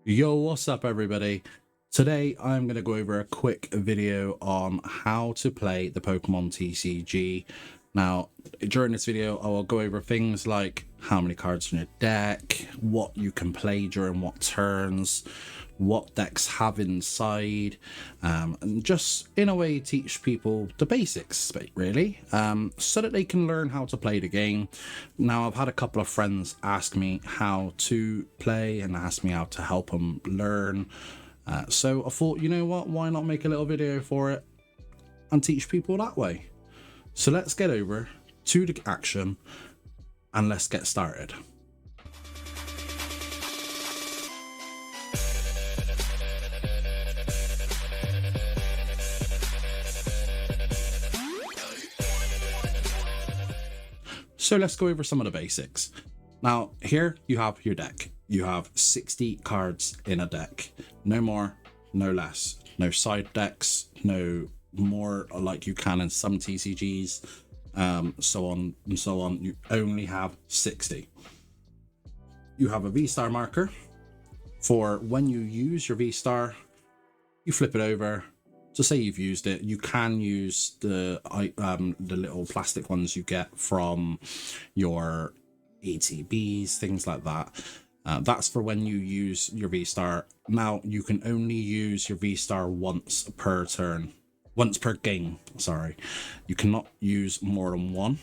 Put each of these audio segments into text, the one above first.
Yo, what's up everybody? Today I'm going to go over a quick video on how to play the Pokemon TCG. Now, during this video I will go over things like how many cards in your deck, what you can play during what turns, what decks have inside, and just in a way teach people the basics really, so that they can learn how to play the game. Now, I've had a couple of friends ask me how to play and ask me how to help them learn, so I thought, you know what, why not make a little video for it and teach people that way. So let's get over to the action and let's get started. So let's go over some of the basics. Now, here you have your deck. You have 60 cards in a deck. No more, no less. No side decks, no more like you can in some TCGs, so on and so on. You only have 60. You have a V-Star marker. For when you use your V-Star, you flip it over. To say you've used it, you can use the little plastic ones you get from your ETBs, things like that. That's for when you use your V-Star. Now, you can only use your V-Star once per turn. Once per game, sorry. You cannot use more than one.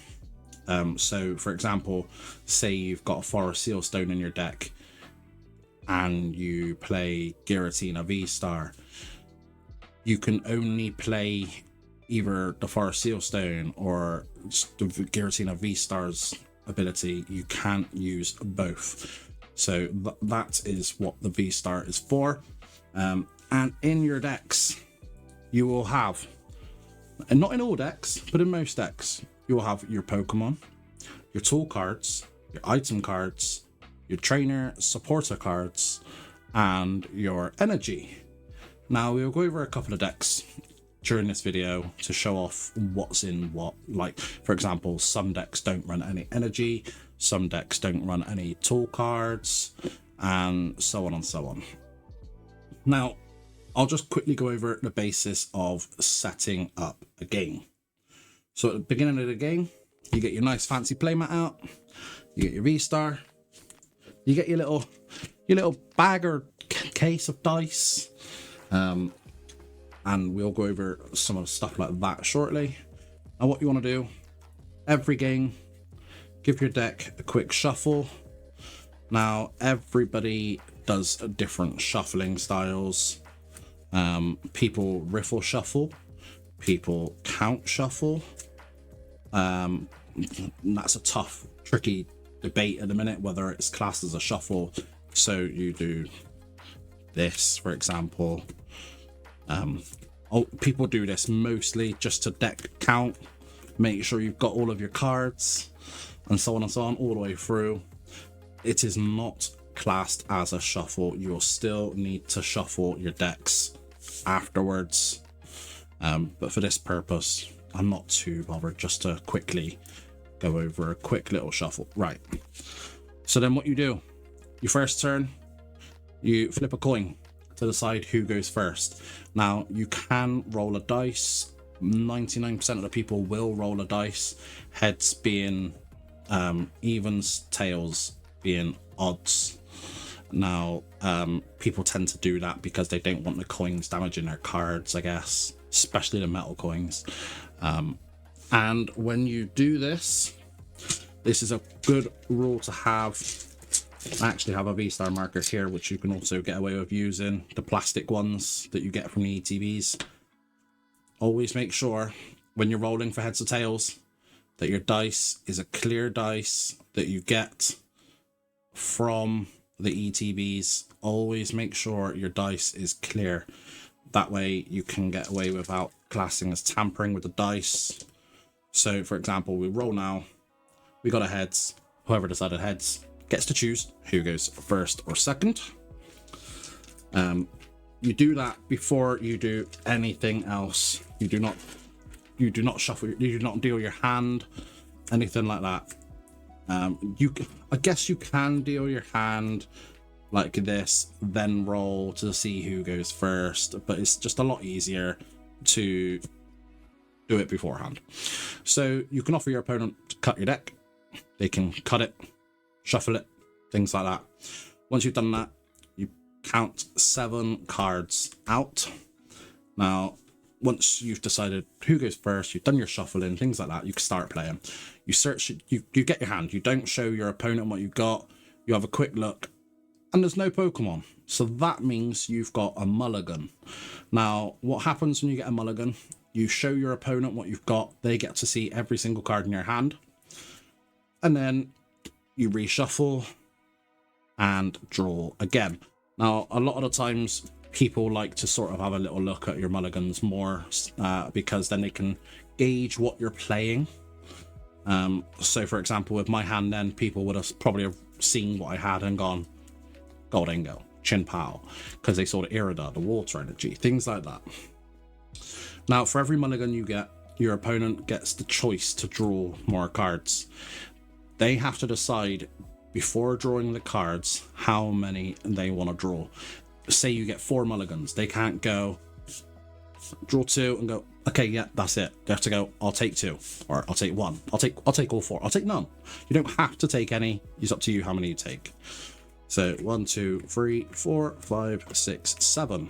So, for example, say you've got a Forest Sealstone in your deck and you play Giratina V-Star. You can only play either the Forest Sealstone or the Giratina V-Star's ability. You can't use both. So that is what the V-Star is for. And in your decks, you will have, and not in all decks, but in most decks, you will have your Pokemon, your tool cards, your item cards, your trainer supporter cards, and your energy. Now, we'll go over a couple of decks during this video to show off what's in what. Like, for example, some decks don't run any energy, some decks don't run any tool cards, and so on and so on. Now, I'll just quickly go over the basis of setting up a game. So at the beginning of the game, you get your nice fancy playmat out, you get your V-Star, you get your little bag or case of dice, and we'll go over some of the stuff like that shortly. And what you want to do, every game, give your deck a quick shuffle. Now, everybody does different shuffling styles. People riffle shuffle, people count shuffle. That's a tough, tricky debate at the minute, whether it's classed as a shuffle. So you do this, for example. People do this mostly just to deck count, make sure you've got all of your cards, and so on and so on, all the way through. It is not classed as a shuffle. You'll still need to shuffle your decks afterwards, but for this purpose, I'm not too bothered, just to quickly go over a quick little shuffle. Right, so then what you do, your first turn, you flip a coin to decide who goes first. Now, you can roll a dice. 99% of the people will roll a dice, heads being evens, tails being odds. Now, people tend to do that because they don't want the coins damaging their cards, I guess, especially the metal coins. And when you do this, this is a good rule to have. I actually have a V-Star marker here, which you can also get away with using, the plastic ones that you get from the ETBs. Always make sure when you're rolling for heads or tails that your dice is a clear dice that you get from the ETBs. Always make sure your dice is clear. That way you can get away without classing as tampering with the dice. So, for example, we roll now. We got a heads. Whoever decided heads gets to choose who goes first or second. You do that before you do anything else. You do not shuffle, you do not deal your hand, anything like that. I guess you can deal your hand like this, then roll to see who goes first, but it's just a lot easier to do it beforehand. So you can offer your opponent to cut your deck. They can cut it, shuffle it, things like that. Once you've done that, you count 7 cards out. Now, once you've decided who goes first, you've done your shuffling, things like that, you can start playing. You search, you get your hand, you don't show your opponent what you've got, you have a quick look, and there's no Pokemon. So that means you've got a mulligan. Now, what happens when you get a mulligan? You show your opponent what you've got, they get to see every single card in your hand, and then you reshuffle and draw again. Now, a lot of the times, people like to sort of have a little look at your mulligans more because then they can gauge what you're playing. So for example, with my hand, then people would have probably have seen what I had and gone Goldingo, Chin Pao, because they saw the Irida, the water energy, things like that. Now, for every mulligan you get, your opponent gets the choice to draw more cards. They have to decide before drawing the cards how many they want to draw. Say you get 4 mulligans, they can't go draw 2 and go, okay, yeah, that's it. They have to go, I'll take 2, or I'll take 1, I'll take all 4, I'll take none. You don't have to take any, it's up to you how many you take. So 1, 2, 3, 4, 5, 6, 7.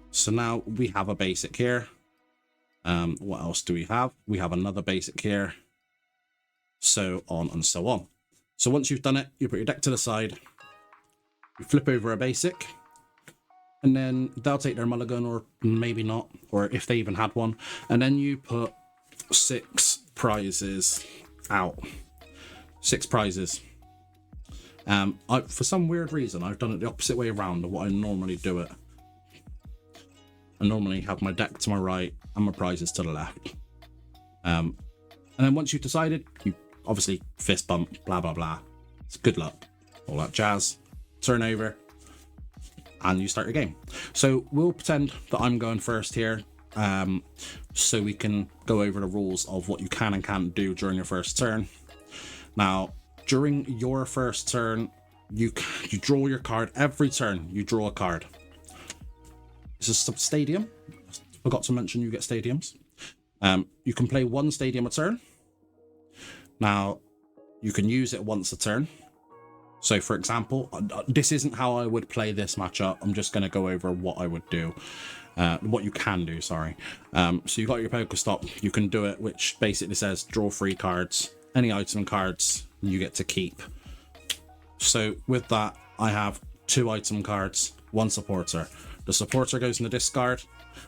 So now we have a basic here. What else do we have? We have another basic here, so on and so on. So once you've done it, you put your deck to the side, you flip over a basic, and then they'll take their mulligan, or maybe not, or if they even had one, and then you put 6 prizes out. 6 prizes. For some weird reason, I've done it the opposite way around of what I normally do it. I normally have my deck to my right and my prizes to the left. And then once you've decided, you obviously fist bump, blah, blah, blah. It's good luck, all that jazz. Turn over, and you start your game. So we'll pretend that I'm going first here, so we can go over the rules of what you can and can't do during your first turn. Now, during your first turn, you draw your card. Every turn, you draw a card. This is a stadium. Forgot to mention you get stadiums. You can play 1 stadium a turn. Now, you can use it once a turn. So for example, this isn't how I would play this matchup. I'm just going to go over what I would do, what you can do, sorry. So you've got your Pokestop, you can do it, which basically says draw 3 cards, any item cards you get to keep. So with that, I have 2 item cards, 1 supporter. The supporter goes in the discard,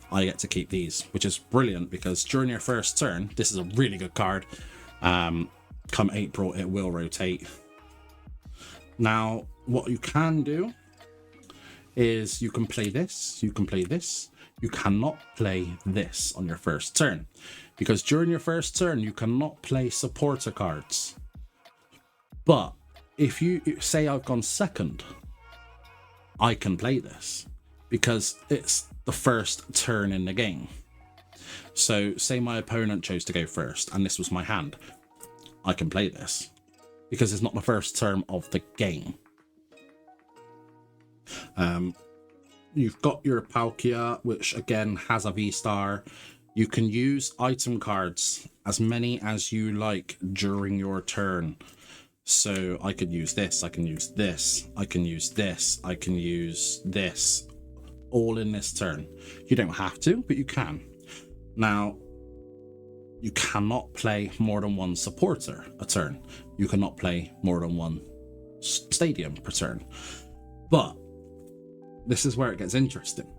I get to keep these, which is brilliant because during your first turn, this is a really good card. Come April, it will rotate. Now, what you can do is you can play this, you can play this. You cannot play this on your first turn, because during your first turn, you cannot play supporter cards. But if you say I've gone second, I can play this because it's the first turn in the game. So say my opponent chose to go first and this was my hand, I can play this because it's not the first turn of the game. You've got your Palkia, which again has a V-Star. You can use item cards as many as you like during your turn. So I could use this, I can use this, I can use this, I can use this, all in this turn. You don't have to, but you can. Now, you cannot play more than 1 supporter a turn. You cannot play more than 1 stadium per turn. But this is where it gets interesting.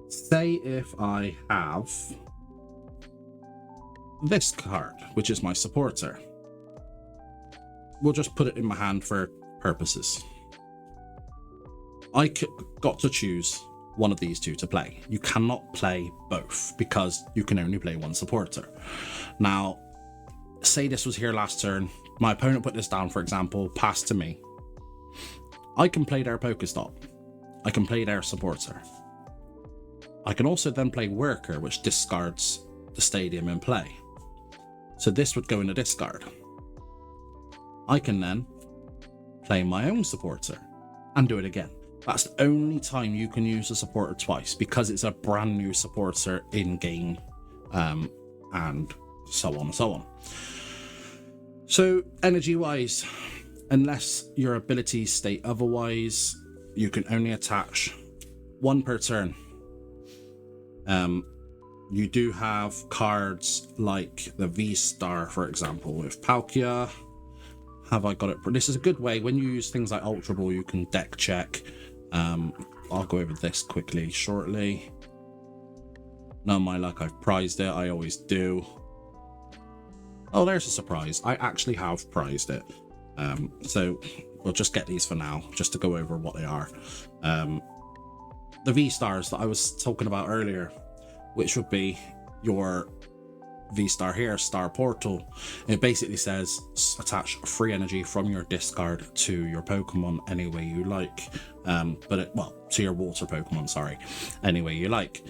Say if I have this card, which is my supporter. We'll just put it in my hand for purposes. I got to choose one of these 2 to play. You cannot play both because you can only play 1 supporter. Now, say this was here last turn. My opponent put this down, for example, passed to me. I can play their Pokestop. I can play their supporter. I can also then play Worker, which discards the stadium in play. So this would go in the discard. I can then play my own supporter and do it again. That's the only time you can use a supporter twice, because it's a brand new supporter in game, and so on and so on. So energy wise, unless your abilities state otherwise, you can only attach one per turn. You do have cards like the V-Star, for example, with Palkia. Have I got it? This is a good way when you use things like Ultra Ball, you can deck check. I'll go over this quickly shortly. Not my luck, I've prized it. I always do. Oh, there's a surprise. I actually have prized it. So we'll just get these for now, just to go over what they are. The V-Stars that I was talking about earlier, which would be your V-Star here, Star Portal. It basically says attach free energy from your discard to your Pokemon any way you like. To your water Pokemon, sorry, any way you like.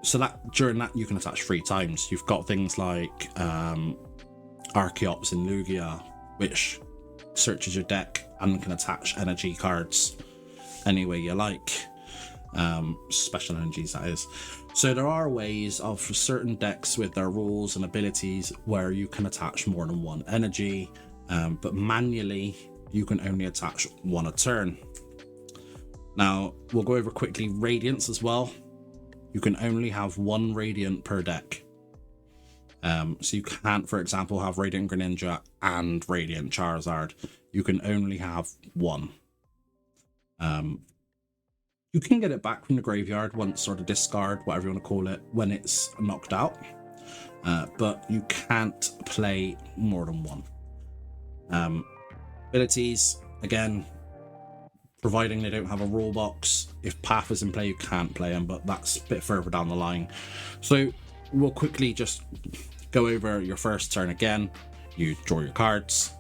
So that during that you can attach 3 times. You've got things like Archeops and Lugia, which searches your deck and can attach energy cards any way you like. Special energies, that is. So there are ways of certain decks with their rules and abilities where you can attach more than one energy, but manually you can only attach 1 a turn. Now we'll go over quickly Radiance as well. You can only have 1 Radiant per deck. So you can't, for example, have Radiant Greninja and Radiant Charizard. You can only have 1. You can get it back from the graveyard once, or the discard, whatever you want to call it, when it's knocked out. But you can't play more than 1. Abilities, again, providing they don't have a rule box. If Path is in play, you can't play them, but that's a bit further down the line. So we'll quickly just go over your first turn again. You draw your cards,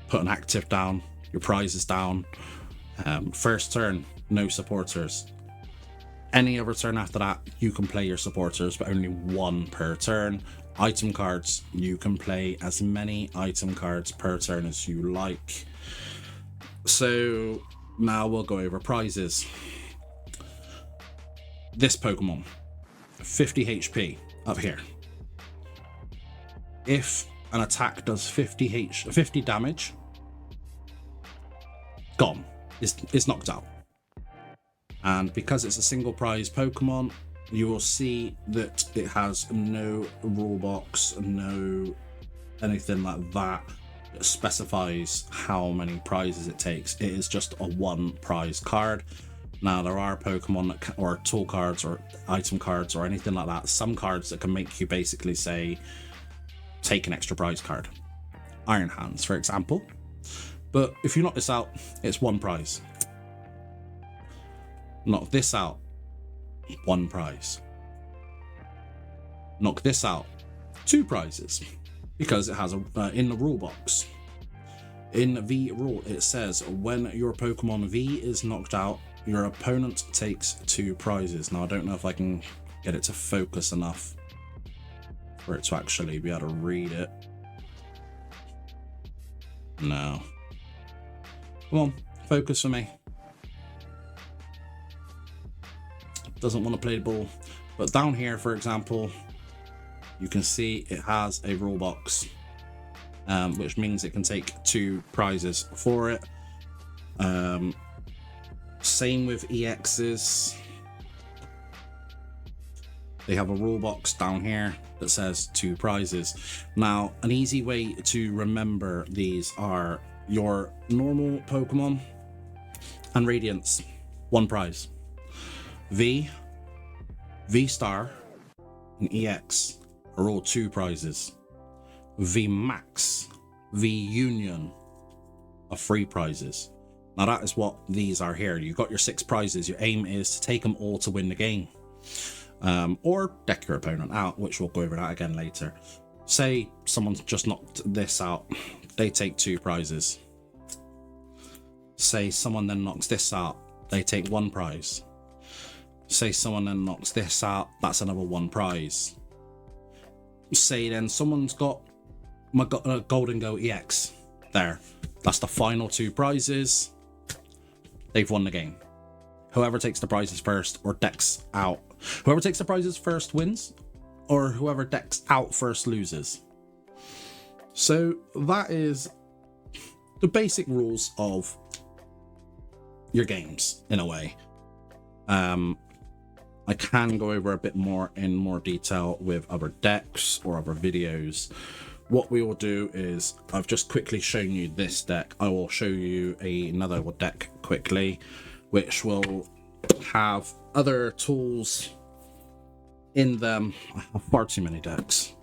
put an active down, your prizes down. First turn, no supporters. Any other turn after that, you can play your supporters, but only 1 per turn. Item cards, you can play as many item cards per turn as you like. So now we'll go over prizes. This Pokemon, 50 HP up here. If an attack does 50 damage, gone. It's knocked out. And because it's a single prize Pokemon, you will see that it has no rule box, no anything like that that specifies how many prizes it takes. It is just a 1 prize card. Now there are Pokemon that or tool cards or item cards or anything like that, some cards that can make you basically say take an extra prize card. Iron Hands, for example. But if you knock this out, it's 1 prize. Knock this out, 1 prize. Knock this out, 2 prizes, because it has a in the rule box. In the rule, it says when your Pokemon V is knocked out, your opponent takes 2 prizes. Now I don't know if I can get it to focus enough for it to actually be able to read it. No. Come on, focus for me. Doesn't want to play the ball. But down here, for example, you can see it has a rule box, which means it can take 2 prizes for it. Same with EXs. They have a rule box down here that says 2 prizes. Now, an easy way to remember these are your normal Pokemon and Radiance, 1 prize. V-Star, and EX are all 2 prizes. V-Max, V-Union are 3 prizes. Now that is what these are here. You've got your 6 prizes. Your aim is to take them all to win the game. Or deck your opponent out, which we'll go over that again later. Say someone's just knocked this out, they take 2 prizes. Say someone then knocks this out, they take 1 prize. Say someone then knocks this out, that's another 1 prize. Say then someone's got my Golden Go EX there. That's the final 2 prizes. They've won the game. Whoever takes the prizes first or decks out. Whoever takes the prizes first wins, or whoever decks out first loses. So that is the basic rules of your games, in a way. I can go over a bit more in more detail with other decks or other videos. What we will do is, I've just quickly shown you this deck. I will show you another deck quickly, which will have other tools in them. I have far too many decks.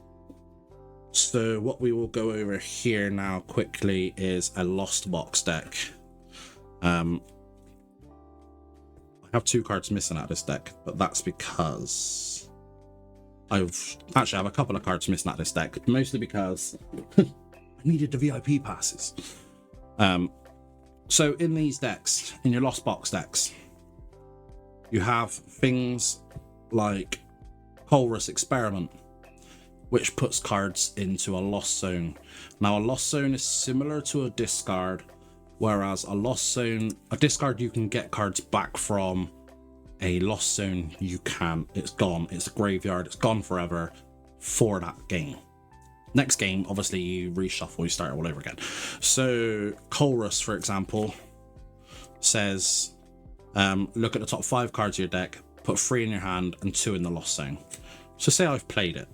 So what we will go over here now quickly is a Lost Box deck. I have 2 cards missing out of this deck, but that's because I have a couple of cards missing out of this deck, mostly because I needed the VIP passes. So in these decks, in your Lost Box decks, you have things like Colress Experiment, which puts cards into a Lost Zone. Now, a Lost Zone is similar to a discard, whereas a discard you can get cards back from. A Lost Zone you can't. It's gone. It's a graveyard. It's gone forever for that game. Next game, obviously, you reshuffle, you start all over again. So Colress, for example, says, look at the top 5 cards of your deck, put 3 in your hand and 2 in the Lost Zone. So say I've played it.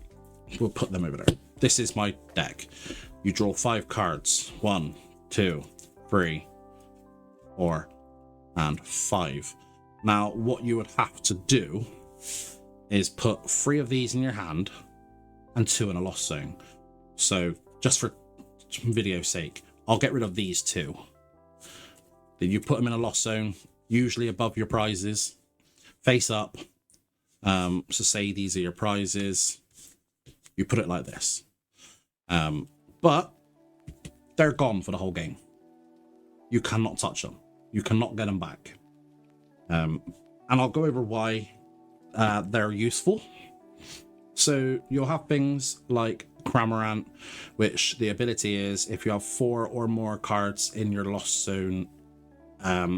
We'll put them over there. This is my deck. You draw 5 cards. 1, 2, 3, 4, and 5. Now, what you would have to do is put 3 of these in your hand and 2 in a Lost Zone. So, just for video's sake, I'll get rid of these 2. Then you put them in a Lost Zone, usually above your prizes, face up. So say these are your prizes. You put it like this. But they're gone for the whole game. You cannot touch them. You cannot get them back. And I'll go over why they're useful. So you'll have things like Cramorant, which the ability is, if you have 4 or more cards in your Lost Zone,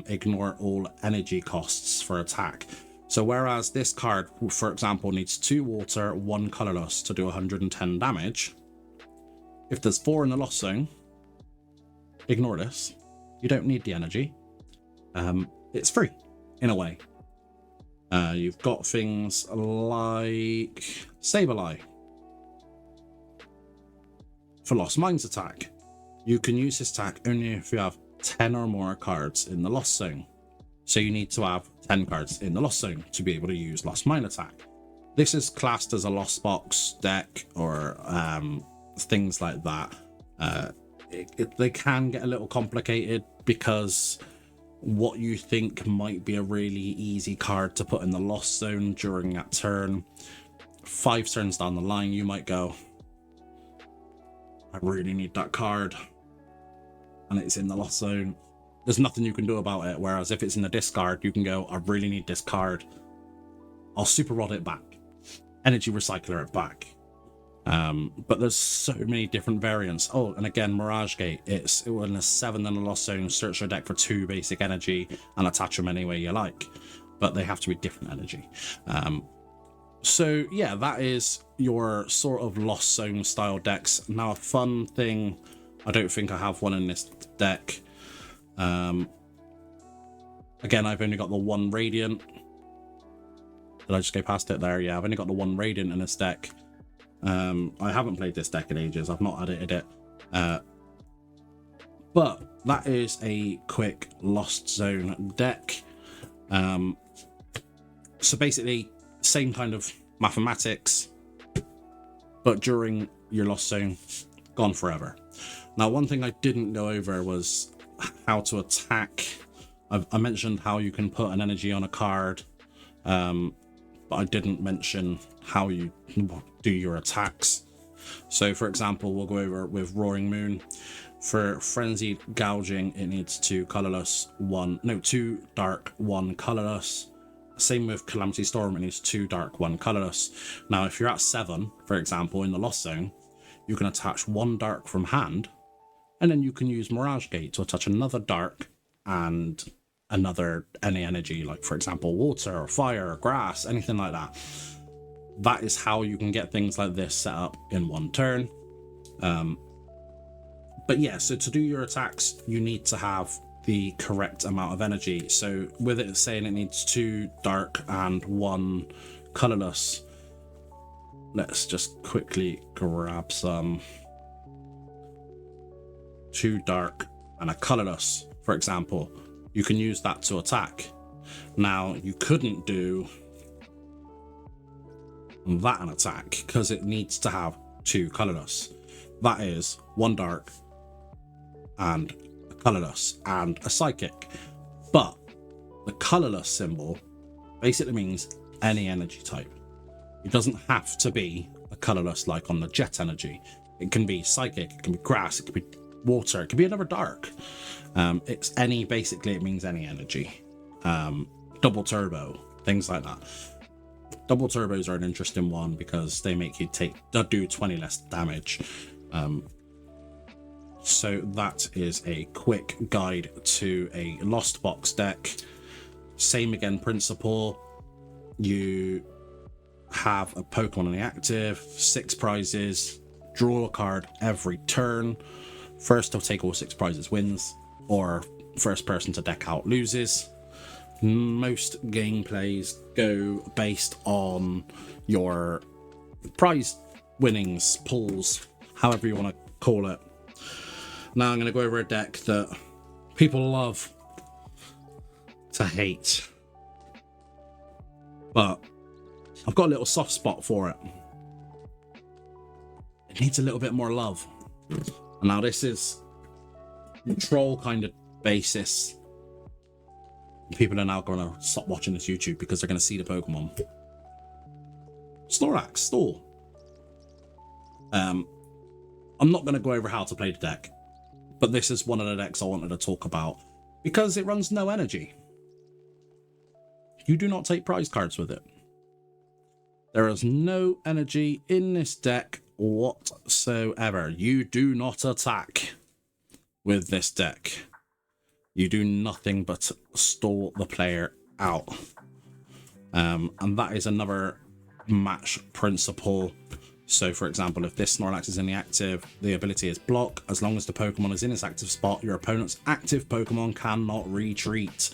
ignore all energy costs for attack. So whereas this card, for example, needs 2 water, 1 colorless to do 110 damage, if there's 4 in the Lost Zone, ignore this. You don't need the energy. It's free, in a way. You've got things like Sableye for Lost Mines attack. You can use this attack only if you have 10 or more cards in the Lost Zone. So you need to have 10 cards in the Lost Zone to be able to use Lost Mine attack. This is classed as a Lost Box deck or things like that. They can get a little complicated because what you think might be a really easy card to put in the Lost Zone during that turn, 5 turns down the line, you might go, I really need that card, and it's in the Lost Zone. There's nothing you can do about it. Whereas if it's in the discard, you can go, I really need this card. I'll super rod it back, energy recycler it back. But there's so many different variants. Oh, and again, Mirage Gate. It when a 7 in the Lost Zone, search your deck for 2 basic energy and attach them any way you like. But they have to be different energy. So yeah, that is your sort of Lost Zone style decks. Now, a fun thing, I don't think I have one in this deck. Again, I've only got the 1 Radiant. Did I just go past it there? Yeah, I've only got the 1 Radiant in this deck. I haven't played this deck in ages. I've not edited it. But that is a quick Lost Zone deck. So basically, same kind of mathematics, but during your Lost Zone, gone forever. Now, one thing I didn't go over was how to attack. I mentioned how you can put an energy on a card, but I didn't mention how you do your attacks. So for example, we'll go over with Roaring Moon. For Frenzied Gouging, it needs 2 dark, 1 colorless. Same with Calamity Storm, it needs 2 dark, 1 colorless. Now, if you're at 7, for example, in the Lost Zone, you can attach 1 dark from hand And then you can use Mirage Gate to attach another dark and any energy, like for example water or fire or grass, anything like that. That is how you can get things like this set up in one turn. But yeah, so to do your attacks, you need to have the correct amount of energy. So with it saying it needs 2 dark and 1 colorless, let's just quickly grab some 2 dark and a colorless, for example. You can use that to attack. Now, you couldn't do that an attack because it needs to have 2 colorless. That is 1 dark and a colorless and a psychic. But the colorless symbol basically means any energy type. It doesn't have to be a colorless like on the jet energy. It can be psychic, it can be grass, it can be water, it can be another dark. It's any, basically it means any energy. Double turbo, things like that. Double turbos are an interesting one because they make you do 20 less damage. So that is a quick guide to a Lost Box deck. Same again principle. You have a Pokemon in the active, 6 prizes, draw a card every turn. First to take all 6 prizes wins, or first person to deck out loses. Most gameplays go based on your prize winnings, pulls, however you want to call it. Now I'm going to go over a deck that people love to hate, but I've got a little soft spot for it. It needs a little bit more love. Now this is troll kind of basis. People are now going to stop watching this YouTube because they're going to see the Pokemon. Snorlax, Stall. I'm not going to go over how to play the deck, but this is one of the decks I wanted to talk about because it runs no energy. You do not take prize cards with it. There is no energy in this deck whatsoever. You do not attack with this deck. You do nothing but stall the player out. And that is another match principle. So for example, if this Snorlax is in the active, the ability is block. As long as the Pokemon is in its active spot, your opponent's active Pokemon cannot retreat.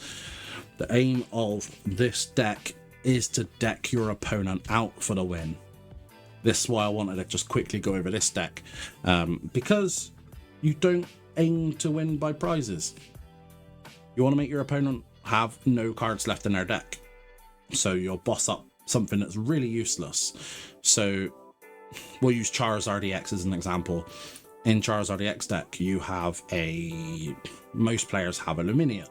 The aim of this deck is to deck your opponent out for the win. This is why I wanted to just quickly go over this deck. Because you don't aim to win by prizes. You want to make your opponent have no cards left in their deck. So you'll boss up something that's really useless. So we'll use Charizard EX as an example. In Charizard EX deck, you have most players have a Luminion.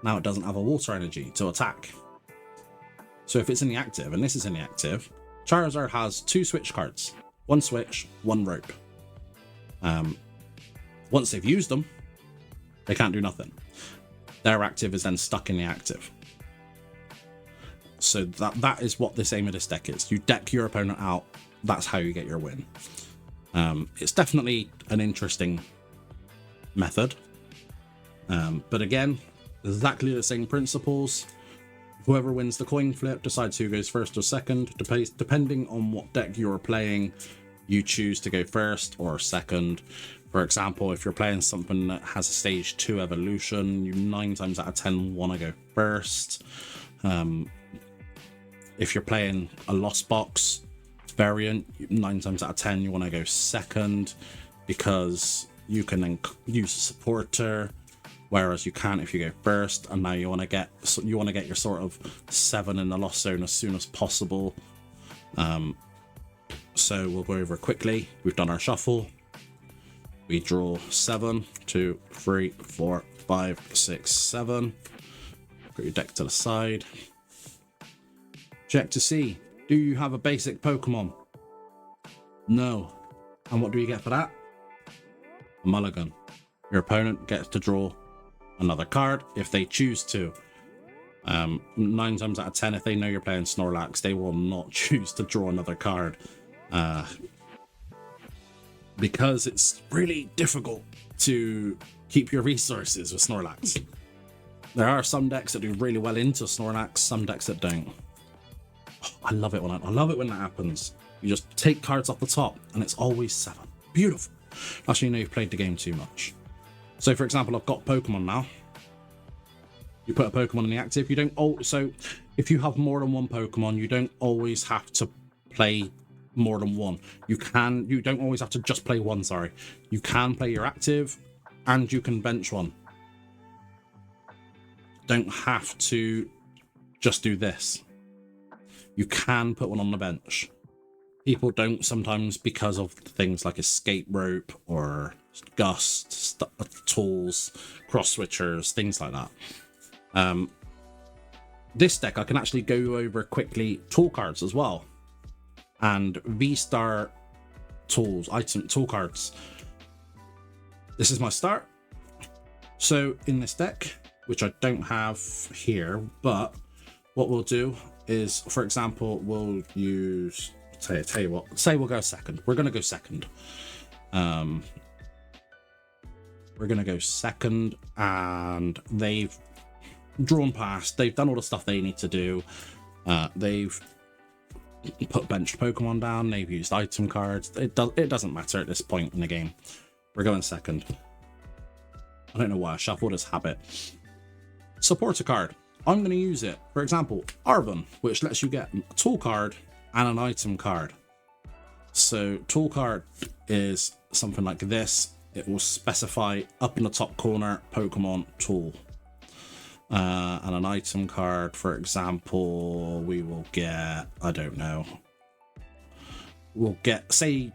Now it doesn't have a water energy to attack. So if it's in the active, and this is in the active, Charizard has 2 switch cards. 1 switch, 1 rope. Once they've used them, they can't do nothing. Their active is then stuck in the active. So that is what this aim of this deck is. You deck your opponent out. That's how you get your win. It's definitely an interesting method. But again, exactly the same principles. Whoever wins the coin flip decides who goes first or second. Depending on what deck you're playing, you choose to go first or second. For example, if you're playing something that has a stage 2 evolution, you 9 times out of 10 want to go first. If you're playing a Lost Box variant, 9 times out of 10 you want to go second, because you can then use a supporter, whereas you can't if you go first. And now you want to get your sort of 7 in the Lost Zone as soon as possible. So we'll go over quickly. We've done our shuffle. We draw 7, 2, 3, 4, 5, 6, 7. Put your deck to the side. Check to see, do you have a basic Pokemon? No. And what do you get for that? A mulligan. Your opponent gets to draw another card if they choose to. 9 times out of 10, if they know you're playing Snorlax, they will not choose to draw another card. because it's really difficult to keep your resources with Snorlax. There are some decks that do really well into Snorlax, some decks that don't. Oh, I love it when that happens. You just take cards off the top and it's always 7. Beautiful. Actually, you know you've played the game too much. So for example, I've got Pokemon now. You put a Pokemon in the active, you don't so if you have more than one Pokemon, you don't always have to play more than one. You don't always have to just play one, sorry. You can play your active and you can bench one. Don't have to just do this. You can put one on the bench. People don't sometimes because of things like escape rope or gust, tools, cross switchers, things like that. This deck, I can actually go over quickly tool cards as well. And V-Star tools, tool cards. This is my start. So in this deck, which I don't have here, but what we'll do is, for example, we'll use, tell you what, say we'll go second. We're going to go second. We're going to go second, and they've drawn past. They've done all the stuff they need to do. They've put benched Pokemon down. They've used item cards. It doesn't matter at this point in the game. We're going second. I don't know why I shuffled as habit. Supporter card. I'm going to use it. For example, Arvin, which lets you get a tool card and an item card. So tool card is something like this. It will specify up in the top corner Pokemon tool. And an item card, for example, we will get, I don't know. We'll get, say,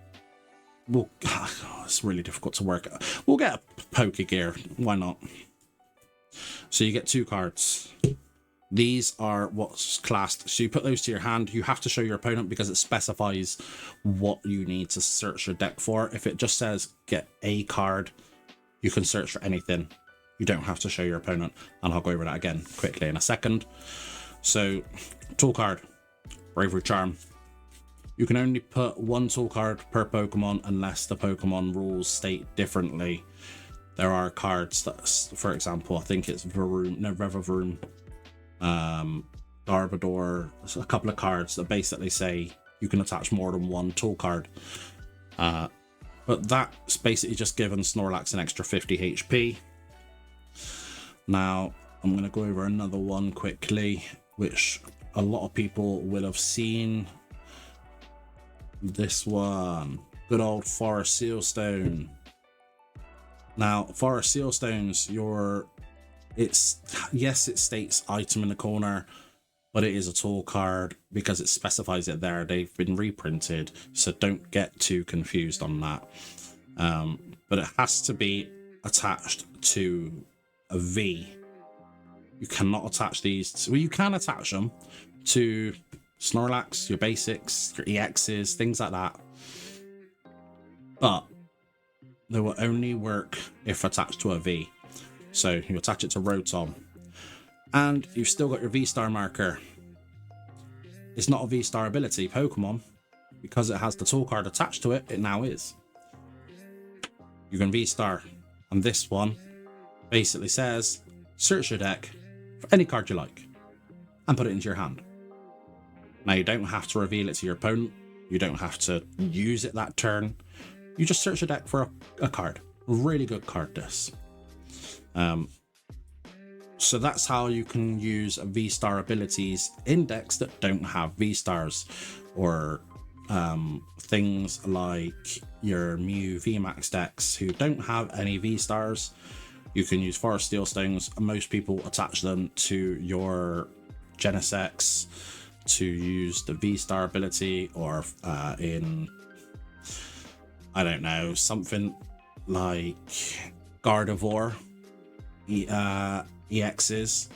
it's really difficult to work. We'll get a Pokegear. Why not? So you get 2 cards. These are what's classed. So you put those to your hand. You have to show your opponent because it specifies what you need to search your deck for. If it just says get a card, you can search for anything. You don't have to show your opponent. And I'll go over that again quickly in a second. So tool card, Bravery Charm. You can only put 1 tool card per Pokemon unless the Pokemon rules state differently. There are cards that, for example, I think it's Revavroom, Garbodor, a couple of cards that basically say you can attach more than 1 tool card. But that's basically just given Snorlax an extra 50 HP. Now, I'm going to go over another one quickly, which a lot of people will have seen. This one, good old Forest Sealstone. Now, Forest Sealstones, yes, it states item in the corner, but it is a tool card because it specifies it there. They've been reprinted, so don't get too confused on that. But it has to be attached to a V. You cannot attach these. Well, you can attach them to Snorlax, your basics, your EXs, things like that. But they will only work if attached to a V. So you attach it to Rotom. And you've still got your V-Star marker. It's not a V-Star ability Pokemon. Because it has the tool card attached to it, it now is. You can V-Star. And this one basically says, search your deck for any card you like. And put it into your hand. Now you don't have to reveal it to your opponent. You don't have to use it that turn. You just search your deck for a card. Really good card, this. So that's how you can use V-Star abilities in decks that don't have V-Stars. Or things like your Mew VMAX decks who don't have any V-Stars. You can use Forest Steelstones. Most people attach them to your Genesects to use the V-Star ability, or in, I don't know, something like Gardevoir EXs.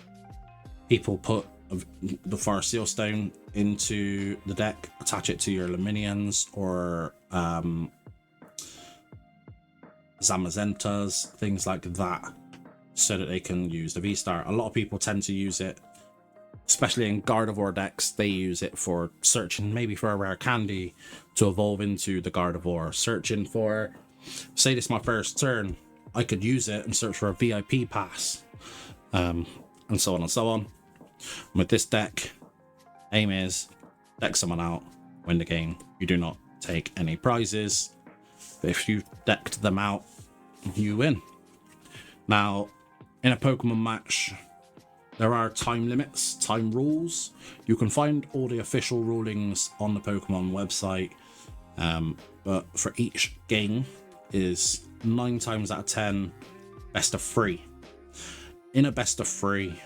People put the Forest Sealstone into the deck, attach it to your Luminions or Zamazentas, things like that, so that they can use the V-Star. A lot of people tend to use it especially in Gardevoir decks, they use it for searching maybe for a rare candy to evolve into the Gardevoir. Searching for, say this is my first turn, I could use it and search for a VIP pass, and so on and so on. With this deck, aim is deck someone out, win the game. You do not take any prizes. But if you decked them out, you win. Now, in a Pokemon match, there are time limits, time rules. You can find all the official rulings on the Pokemon website, but for each game is 9 times out of 10 best of 3. In a best of 3,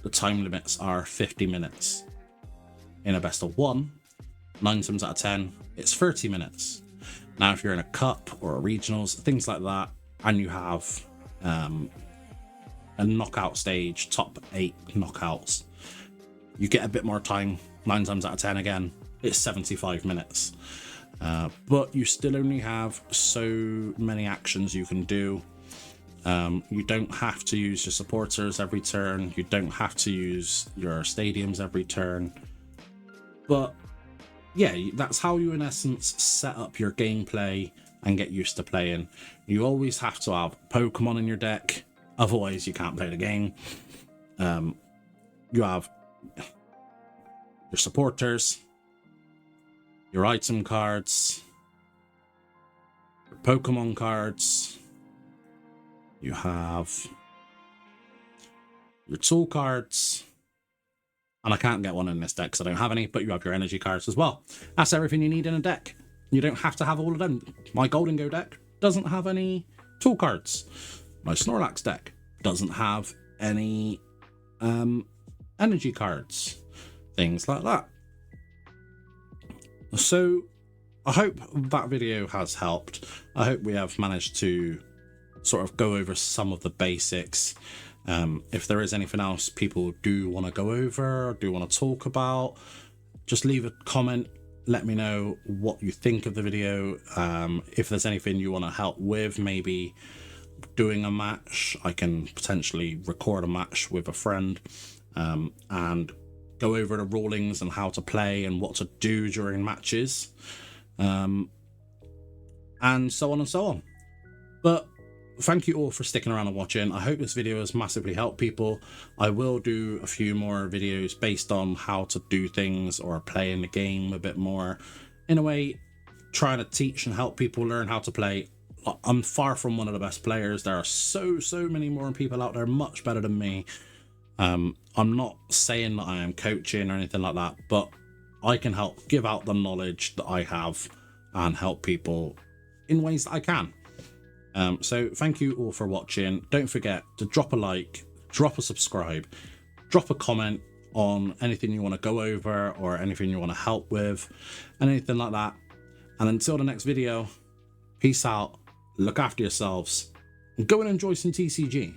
the time limits are 50 minutes. In a best of 1, 9 times out of 10, it's 30 minutes. Now, if you're in a cup or a regionals, things like that, and you have a knockout stage, top 8 knockouts, you get a bit more time. 9 times out of 10 again, it's 75 minutes. But you still only have so many actions you can do. You don't have to use your supporters every turn. You don't have to use your stadiums every turn. But yeah, that's how you in essence set up your gameplay and get used to playing. You always have to have Pokemon in your deck, otherwise you can't play the game. You have your supporters, your item cards, your Pokemon cards, you have your tool cards, and I can't get one in this deck because I don't have any, but you have your energy cards as well. That's everything you need in a deck. You don't have to have all of them. My Golden Go deck doesn't have any tool cards. My Snorlax deck doesn't have any energy cards. Things like that. So I hope that video has helped. I hope we have managed to sort of go over some of the basics. If there is anything else people do want to go over or do want to talk about, just leave a comment. Let me know what you think of the video. If there's anything you want to help with, maybe doing a match, I can potentially record a match with a friend and go over the rulings and how to play and what to do during matches, and so on and so on. But thank you all for sticking around and watching. I hope this video has massively helped people. I will do a few more videos based on how to do things or play in the game a bit more. In a way, trying to teach and help people learn how to play. I'm far from one of the best players. There are so many more people out there much better than me. I'm not saying that I am coaching or anything like that, but I can help give out the knowledge that I have and help people in ways that I can. So thank you all for watching. Don't forget to drop a like, drop a subscribe, drop a comment on anything you want to go over or anything you want to help with, and anything like that. And until the next video, peace out, look after yourselves, and go and enjoy some TCG.